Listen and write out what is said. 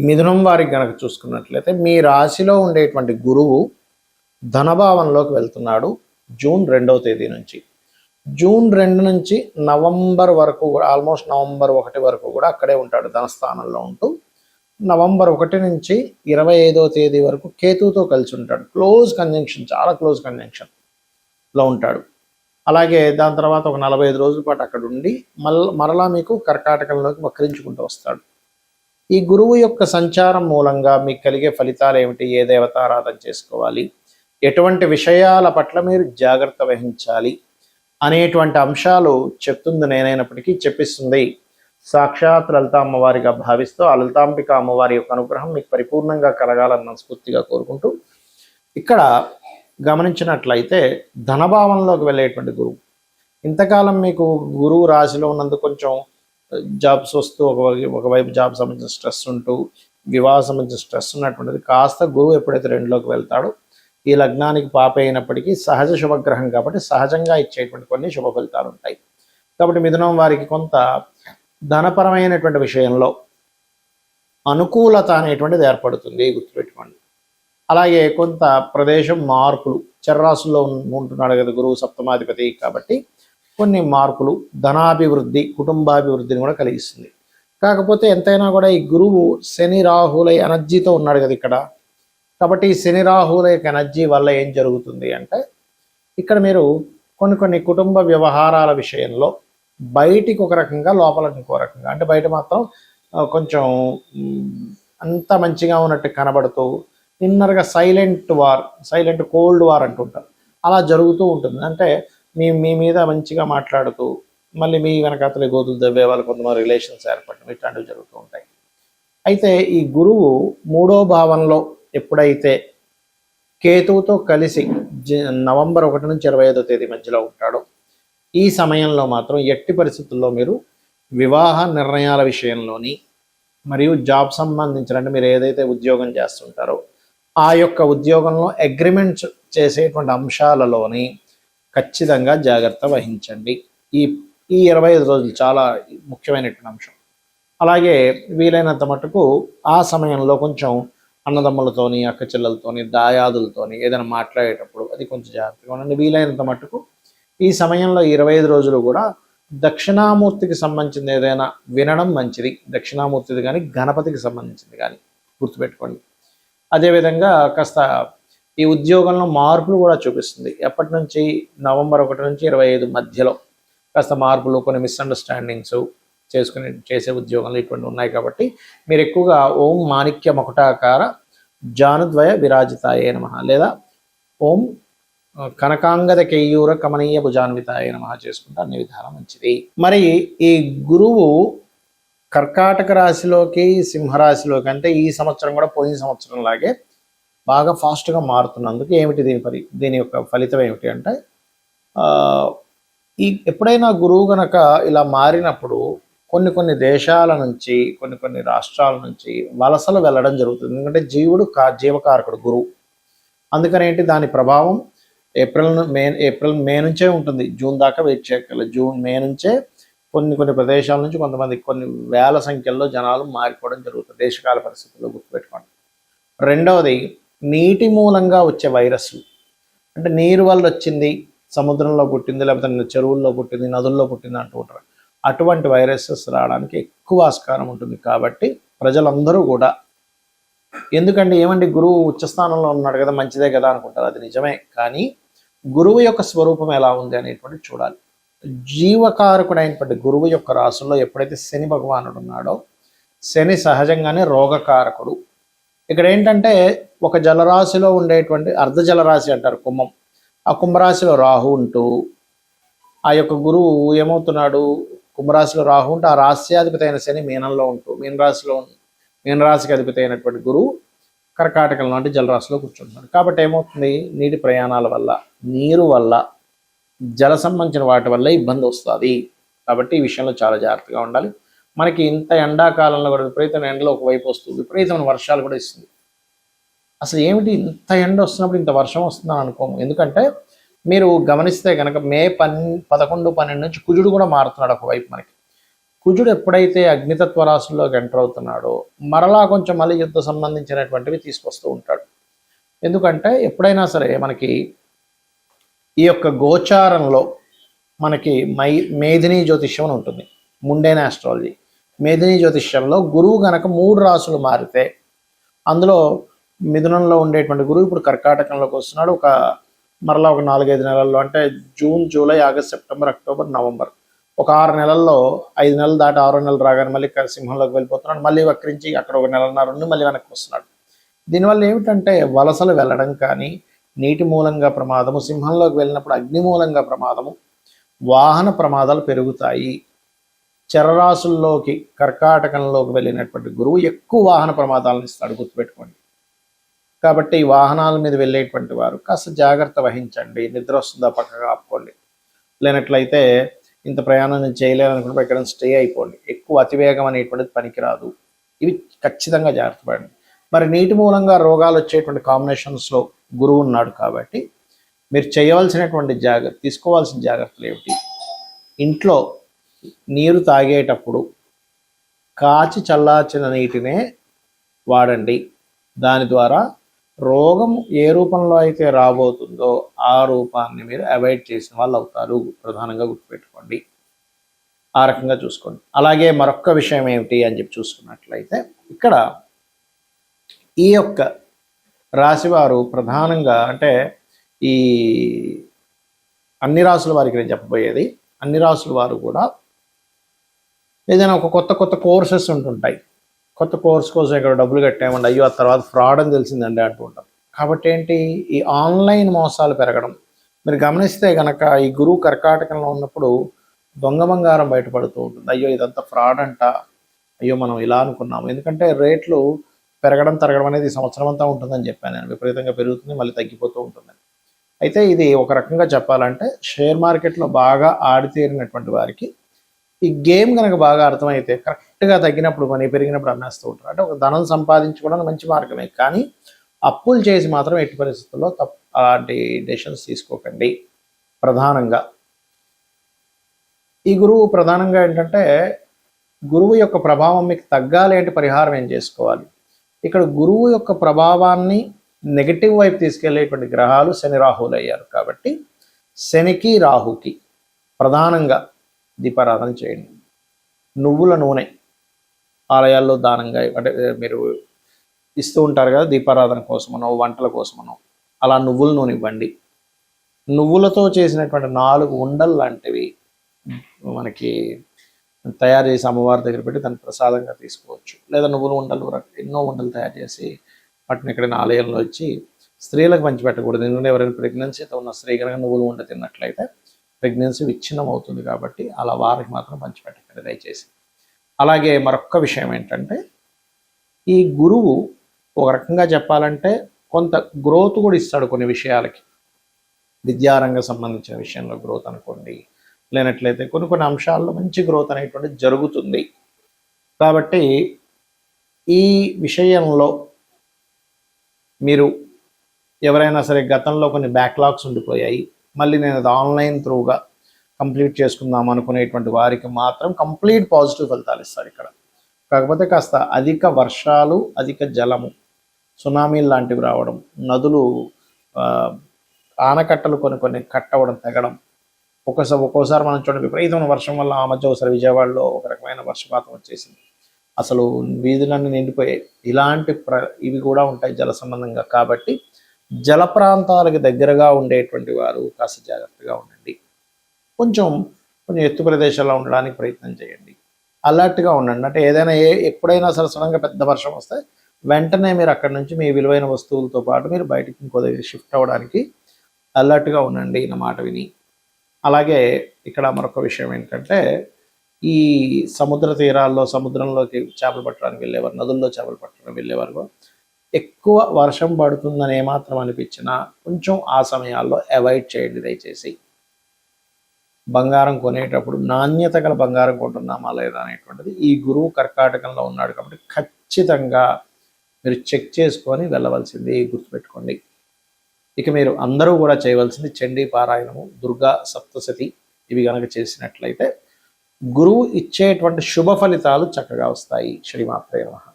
మిథునం వారికి గనక చూసుకున్నట్లయితే మీ రాశిలో ఉండేటువంటి గురువు ధనభావంలోకి వెళ్తున్నాడు జూన్ 2వ తేదీ నుంచి. జూన్ 2 నుంచి నవంబర్ వరకు కూడా, ఆల్మోస్ట్ నవంబర్ 1 వరకు కూడా అక్కడే ఉంటాడు ధనస్థానంలో ఉంటూ. నవంబర్ 1 నుంచి 25వ తేదీ వరకు కేతువుతో కలిసి ఉంటాడు. క్లోజ్ కంజంక్షన్, చాలా క్లోజ్ కంజంక్షన్లో ఉంటాడు. అలాగే దాని తర్వాత ఒక 45 రోజుల పాటు అక్కడ ఉండి మరలా మీకు కర్కాటకంలోకి వక్రించుకుంటూ వస్తాడు. ఈ గురువు యొక్క సంచారం మూలంగా మీకు కలిగే ఫలితాలు ఏమిటి, ఏ దేవతారాధన చేసుకోవాలి, ఎటువంటి విషయాల పట్ల మీరు జాగ్రత్త వహించాలి అనేటువంటి అంశాలు చెప్తుంది నేనైనప్పటికీ చెప్పిస్తుంది సాక్షాత్ లలిత అమ్మవారిగా భావిస్తూ ఆ లలితాంబిక అమ్మవారి యొక్క అనుగ్రహం మీకు పరిపూర్ణంగా కలగాలని మనస్ఫూర్తిగా కోరుకుంటూ, ఇక్కడ గమనించినట్లయితే ధనభావంలోకి వెళ్ళేటువంటి గురువు, ఇంతకాలం మీకు గురువు రాశిలో ఉన్నందుకు కొంచెం జాబ్స్ వస్తూ ఒకవైపు జాబ్ సంబంధించిన స్ట్రెస్ ఉంటూ వివాహ సంబంధించిన స్ట్రెస్ ఉన్నటువంటిది కాస్త గురువు ఎప్పుడైతే 2లోకి వెళ్తాడో, ఈ లగ్నానికి పాప అయినప్పటికీ సహజ శుభగ్రహం కాబట్టి సహజంగా ఇచ్చేటువంటి కొన్ని శుభ ఫలితాలు ఉంటాయి. కాబట్టి మిథునం వారికి కొంత ధనపరమైనటువంటి విషయంలో అనుకూలత అనేటువంటిది ఏర్పడుతుంది, గుర్తుపెట్టుకోండి. అలాగే కొంత ప్రదేశం మార్పులు, చర్రాశుల్లో ఉంటున్నాడు కదా గురువు సప్తమాధిపతి కాబట్టి కొన్ని మార్పులు, ధనాభివృద్ధి, కుటుంబాభివృద్ధిని కూడా కలిగిస్తుంది. కాకపోతే ఎంతైనా కూడా ఈ గురువు శని రాహుల ఎనర్జీతో ఉన్నాడు కదా ఇక్కడ. కాబట్టి ఈ శని రాహుల యొక్క ఎనర్జీ వల్ల ఏం జరుగుతుంది అంటే, ఇక్కడ మీరు కొన్ని కుటుంబ వ్యవహారాల విషయంలో బయటికి ఒక రకంగా లోపల ఇంకో రకంగా, అంటే బయట మాత్రం కొంచెం అంత మంచిగా ఉన్నట్టు కనబడుతూ ఇన్నర్గా సైలెంట్ కోల్డ్ వార్ అంటుంటారు, అలా జరుగుతూ ఉంటుంది. అంటే మీ మీద మంచిగా మాట్లాడుతూ మళ్ళీ మీ వెనకాతలే గోతులు దవ్వే వాళ్ళు కొంతమంది రిలేషన్స్ ఏర్పడటం ఇట్లాంటివి జరుగుతూ ఉంటాయి. అయితే ఈ గురువు 3వ భావంలో ఎప్పుడైతే కేతువుతో కలిసి నవంబర్ 1 నుంచి 25వ తేదీ మధ్యలో ఉంటాడో, ఈ సమయంలో మాత్రం ఎట్టి పరిస్థితుల్లో మీరు వివాహ నిర్ణయాల విషయంలోని మరియు జాబ్ సంబంధించిన, అంటే మీరు ఏదైతే ఉద్యోగం చేస్తుంటారో ఆ యొక్క ఉద్యోగంలో అగ్రిమెంట్స్ చేసేటువంటి అంశాలలోని ఖచ్చితంగా జాగ్రత్త వహించండి. ఈ 25 రోజులు చాలా ముఖ్యమైనటువంటి అంశం. అలాగే వీలైనంత మటుకు ఆ సమయంలో కొంచెం అన్నదమ్ములతోని, అక్క చెల్లెలతోని, దాయాదులతోని ఏదైనా మాట్లాడేటప్పుడు అది కొంచెం జాగ్రత్తగా ఉండండి. వీలైనంత మటుకు ఈ సమయంలో 25 రోజులు కూడా దక్షిణామూర్తికి సంబంధించింది ఏదైనా వినడం మంచిది. దక్షిణామూర్తిది కానీ గణపతికి సంబంధించింది కానీ గుర్తుపెట్టుకోండి. అదేవిధంగా కాస్త ఈ ఉద్యోగంలో మార్పులు కూడా చూపిస్తుంది. ఎప్పటి నుంచి నవంబర్ 1 నుంచి 25 మధ్యలో కాస్త మార్పులు, కొన్ని మిస్అండర్స్టాండింగ్స్ చేసే ఉద్యోగాలు ఇటువంటి ఉన్నాయి. కాబట్టి మీరు ఎక్కువగా ఓం మాణిక్య మకుటాకార జానుద్వయ విరాజితాయే నమః లేదా ఓం కనకాంగద కేయూర కమనీయ భుజాన్వితాయే నమః చేసుకుంటే అన్ని విధాలా మంచిది. మరి ఈ గురువు కర్కాటక రాశిలోకి సింహరాశిలోకి, అంటే ఈ సంవత్సరం కూడా పోయిన సంవత్సరం లాగే బాగా ఫాస్ట్గా మారుతున్నందుకు ఏమిటి దీని యొక్క ఫలితం ఏమిటి అంటే, ఎప్పుడైనా గురువు గనక ఇలా మారినప్పుడు కొన్ని దేశాల నుంచి, కొన్ని రాష్ట్రాల నుంచి వలసలు వెళ్ళడం జరుగుతుంది. ఎందుకంటే జీవుడు జీవకారకుడు గురువు. అందుకని ఏంటి, దాని ప్రభావం ఏప్రిల్ మే నుంచే ఉంటుంది. జూన్ దాకా వెయిట్ చేయగల. మే నుంచే కొన్ని ప్రదేశాల నుంచి కొంతమంది కొన్ని వేల సంఖ్యలో జనాలు మారిపోవడం జరుగుతుంది దేశకాల పరిస్థితుల్లో, గుర్తుపెట్టుకోండి. రెండవది నీటి మూలంగా వచ్చే వైరస్లు, అంటే నీరు వల్ల వచ్చింది, సముద్రంలో పుట్టింది, లేకపోతే చెరువుల్లో పుట్టింది, నదుల్లో పుట్టింది అంటూ ఉంటారు. అటువంటి వైరసెస్ రావడానికి ఎక్కువ ఆస్కారం ఉంటుంది. కాబట్టి ప్రజలందరూ కూడా, ఎందుకంటే ఏమండి గురువు ఉచ్చస్థానంలో ఉన్నాడు కదా మంచిదే కదా అనుకుంటారు, అది నిజమే. కానీ గురువు యొక్క స్వరూపం ఎలా ఉంది అనేటువంటి చూడాలి. జీవకారకుడైనటువంటి గురువు యొక్క రాశుల్లో ఎప్పుడైతే శని భగవానుడు ఉన్నాడో, శని సహజంగానే రోగకారకుడు. ఇక్కడ ఏంటంటే ఒక జలరాశిలో ఉండేటువంటి అర్ధ జలరాశి అంటారు కుంభం, ఆ కుంభరాశిలో రాహు ఉంటూ ఆ యొక్క గురువు ఏమవుతున్నాడు, కుంభరాశిలో రాహు ఉంటూ ఆ రాశ్యాధిపతి అయిన శని మీనంలో ఉంటూ మీనరాశికి అధిపతి అయినటువంటి గురువు కర్కాటకంలో అంటే జలరాశిలో కూర్చుంటున్నాడు. కాబట్టి ఏమవుతుంది, నీటి ప్రయాణాల వల్ల, నీరు వల్ల, జల సంబంధించిన వాటి వల్ల ఇబ్బంది వస్తుంది. కాబట్టి ఈ విషయంలో చాలా జాగ్రత్తగా ఉండాలి. మనకి ఇంత ఎండాకాలంలో కూడా విపరీతమైన ఎండలో ఒకవైపు వస్తుంది, విపరీతమైన వర్షాలు కూడా ఇస్తుంది. అసలు ఏమిటి ఇంత ఎండ వస్తున్నప్పుడు ఇంత వర్షం వస్తుందని అనుకోము. ఎందుకంటే మీరు గమనిస్తే కనుక మే 11, 12 నుంచి కుజుడు కూడా మారుతున్నాడు ఒకవైపు మనకి. కుజుడు ఎప్పుడైతే అగ్నితత్వ రాశుల్లోకి ఎంటర్ అవుతున్నాడో మరలా కొంచెం మళ్ళీ యుద్ధ సంబంధించినటువంటివి తీసుకొస్తూ ఉంటాడు. ఎందుకంటే ఎప్పుడైనా సరే మనకి ఈ యొక్క గోచారంలో మనకి మేధిని జ్యోతిష్యం అని ఉంటుంది, ముండేన ఆస్ట్రాలజీ. మేధిని జ్యోతిష్యంలో గురువు గనక 3 రాసులు మారితే, అందులో మిథునంలో ఉండేటువంటి గురువు ఇప్పుడు కర్కాటకంలోకి వస్తున్నాడు. మరలా ఒక 4-5 నెలల్లో, అంటే June, July, August, September, October, November, ఒక 6 నెలల్లో, 5 నెలలు దాటి 6వ నెలలు రాగానే మళ్ళీ సింహంలోకి వెళ్ళిపోతున్నాడు. మళ్ళీ వక్రించి అక్కడ ఒక నెలన్నర నుండి మళ్ళీ వెనక్కి వస్తున్నాడు. దీనివల్ల ఏమిటంటే వలసలు వెళ్ళడం కానీ, నీటి మూలంగా ప్రమాదము, సింహంలోకి వెళ్ళినప్పుడు అగ్ని మూలంగా ప్రమాదము, వాహన ప్రమాదాలు పెరుగుతాయి. చరరాశుల్లోకి కర్కాటకంలోకి వెళ్ళినటువంటి గురువు ఎక్కువ వాహన ప్రమాదాలను ఇస్తాడు, గుర్తుపెట్టుకోండి. కాబట్టి వాహనాల మీద వెళ్ళేటువంటి వారు కాస్త జాగ్రత్త వహించండి. నిద్ర వస్తుందా పక్కగా ఆపుకోండి, లేనట్లయితే ఇంత ప్రయాణం నేను చేయలేదనుకుంటే ఇక్కడ స్టే అయిపోండి. ఎక్కువ అతివేగం అనేటువంటిది పనికిరాదు. ఇవి ఖచ్చితంగా జాగ్రత్త పడండి. మరి నీటి మూలంగా రోగాలు వచ్చేటువంటి కాంబినేషన్స్లో గురువు ఉన్నాడు కాబట్టి మీరు చేయవలసినటువంటి తీసుకోవాల్సిన జాగ్రత్తలు ఏమిటి? ఇంట్లో నీరు తాగేటప్పుడు కాచి చల్లార్చిన నీటినే వాడండి. దాని ద్వారా రోగం ఏ రూపంలో అయితే రాబోతుందో ఆ రూపాన్ని మీరు అవాయిడ్ చేసిన వాళ్ళు అవుతారు. ప్రధానంగా గుర్తుపెట్టుకోండి, ఆ రకంగా చూసుకోండి. అలాగే మరొక విషయం ఏమిటి అని చెప్పి చూసుకున్నట్లయితే, ఇక్కడ ఈ యొక్క రాశివారు ప్రధానంగా, అంటే ఈ అన్ని రాసుల వారికి నేను చెప్పబోయేది, అన్ని రాసుల వారు కూడా ఏదైనా ఒక కొత్త కోర్సెస్ ఉంటుంటాయి. కొత్త కోర్స్ కోసం ఇక్కడ డబ్బులు కట్టామండి, అయ్యో ఆ తర్వాత ఫ్రాడ్ అని తెలిసిందండి అంటూ ఉంటాం. కాబట్టి ఏంటి, ఈ ఆన్లైన్ మోసాలు పెరగడం. మీరు గమనిస్తే కనుక ఈ గురువు కర్కాటకంలో ఉన్నప్పుడు దొంగ బంగారం బయటపడుతూ ఉంటుంది. అయ్యో ఇదంతా ఫ్రాడ్ అంట, అయ్యో మనం ఇలా అనుకున్నాము. ఎందుకంటే రేట్లు పెరగడం తరగడం అనేది సంవత్సరం అంతా ఉంటుందని చెప్పాను నేను. విపరీతంగా పెరుగుతుంది, మళ్ళీ తగ్గిపోతూ ఉంటుంది. అయితే ఇది ఒక రకంగా చెప్పాలంటే షేర్ మార్కెట్లో బాగా ఆడితేరినటువంటి వారికి ఈ గేమ్ కనుక బాగా అర్థమైతే కరెక్ట్గా తగ్గినప్పుడు మనీ పెరిగినప్పుడు అమ్మేస్తూ ఉంటారు. అంటే ఒక ధనం సంపాదించుకోవడానికి మంచి మార్గమే, కానీ అప్పులు చేసి మాత్రం ఎట్టి పరిస్థితుల్లో అలాంటి డెసిషన్స్ తీసుకోకండి. ప్రధానంగా ఈ గురువు ప్రధానంగా ఏంటంటే, గురువు యొక్క ప్రభావం మీకు తగ్గాలి అంటే పరిహారం ఏం చేసుకోవాలి? ఇక్కడ గురువు యొక్క ప్రభావాన్ని నెగిటివ్ వైపు తీసుకెళ్లేటువంటి గ్రహాలు శని రాహువులు అయ్యారు. కాబట్టి శనికి రాహుకి ప్రధానంగా దీపారాధన చేయండి. నువ్వుల నూనె ఆలయాల్లో దానంగా, అంటే మీరు ఇస్తూ ఉంటారు కదా దీపారాధన కోసమనో వంటల కోసమనో, అలా నువ్వుల నూనె ఇవ్వండి. నువ్వులతో చేసినటువంటి 4 ఉండలు లాంటివి మనకి తయారు చేసి అమ్మవారి దగ్గర పెట్టి దాన్ని ప్రసాదంగా తీసుకోవచ్చు. లేదా నువ్వుల ఉండలు, ఎన్నో ఉండలు తయారు చేసి వాటిని ఎక్కడైనా ఆలయంలో వచ్చి స్త్రీలకు పంచిపెట్టకూడదు. ఎందుకంటే ఎవరైనా ప్రెగ్నెన్సీతో ఉన్న స్త్రీ కనుక నువ్వులు ఉండ తిన్నట్లయితే ప్రెగ్నెన్సీ విచ్ఛిన్నం అవుతుంది. కాబట్టి అలా వారికి మాత్రం పంచిపెట్టకండి దయచేసి. అలాగే మరొక విషయం ఏంటంటే, ఈ గురువు ఒక రకంగా చెప్పాలంటే కొంత గ్రోత్ కూడా ఇస్తాడు కొన్ని విషయాలకి. విద్యారంగం సంబంధించిన విషయంలో గ్రోత్ అనుకోండి, లేనట్లయితే కొన్ని అంశాల్లో మంచి గ్రోత్ అనేటువంటిది జరుగుతుంది. కాబట్టి ఈ విషయంలో మీరు ఎవరైనా సరే గతంలో కొన్ని బ్యాక్లాగ్స్ ఉండిపోయాయి, మళ్ళీ నేను అది ఆన్లైన్ త్రూగా కంప్లీట్ చేసుకుందాం అనుకునేటువంటి వారికి మాత్రం కంప్లీట్ పాజిటివ్ ఫలితాలు ఇస్తారు ఇక్కడ. కాకపోతే కాస్త అధిక వర్షాలు, అధిక జలము, సునామీలు లాంటివి రావడం, నదులు ఆనకట్టలు కొన్ని కట్టవడం, తెగడం, ఒక్కోసారి మనం చూడండి విపరీతమైన వర్షం వల్ల ఆ మధ్య ఒకసారి విజయవాడలో ఒక రకమైన వర్షపాతం వచ్చేసింది. అసలు వీధులన్నీ నిండిపోయాయి. ఇలాంటి ఇవి కూడా ఉంటాయి జల సంబంధంగా. కాబట్టి జల ప్రాంతాలకు దగ్గరగా ఉండేటువంటి వారు కాస్త జాగ్రత్తగా ఉండండి. కొంచెం ఎత్తు ప్రదేశాల్లో ఉండడానికి ప్రయత్నం చేయండి. అలర్ట్గా ఉండండి. అంటే ఏదైనా ఎప్పుడైనా సరే సడన్గా పెద్ద వర్షం వస్తే వెంటనే మీరు అక్కడి నుంచి మీ విలువైన వస్తువులతో పాటు మీరు బయటికి ఇంకో దగ్గర షిఫ్ట్ అవ్వడానికి అలర్ట్గా ఉండండి నా మాట విని. అలాగే ఇక్కడ మరొక విషయం ఏంటంటే, ఈ సముద్ర తీరాల్లో సముద్రంలోకి చేపలు పట్టడానికి వెళ్ళేవారు, నదుల్లో చేపలు పట్టడానికి వెళ్ళేవారు ఎక్కువ వర్షం పడుతుందని ఏమాత్రం అనిపించినా కొంచెం ఆ సమయాల్లో అవాయిడ్ చేయండి దయచేసి. బంగారం కొనేటప్పుడు నాణ్యత గల బంగారం కొంటున్నామా లేదా అనేటువంటిది ఈ గురువు కర్కాటకంలో ఉన్నాడు కాబట్టి ఖచ్చితంగా మీరు చెక్ చేసుకొని వెళ్ళవలసింది, గుర్తుపెట్టుకోండి. ఇక మీరు అందరూ కూడా చేయవలసింది చండీ పారాయణము, దుర్గా సప్తశతి, ఇవి కనుక చేసినట్లయితే గురువు ఇచ్చేటువంటి శుభ ఫలితాలు చక్కగా వస్తాయి. శ్రీమాత్రే నమః.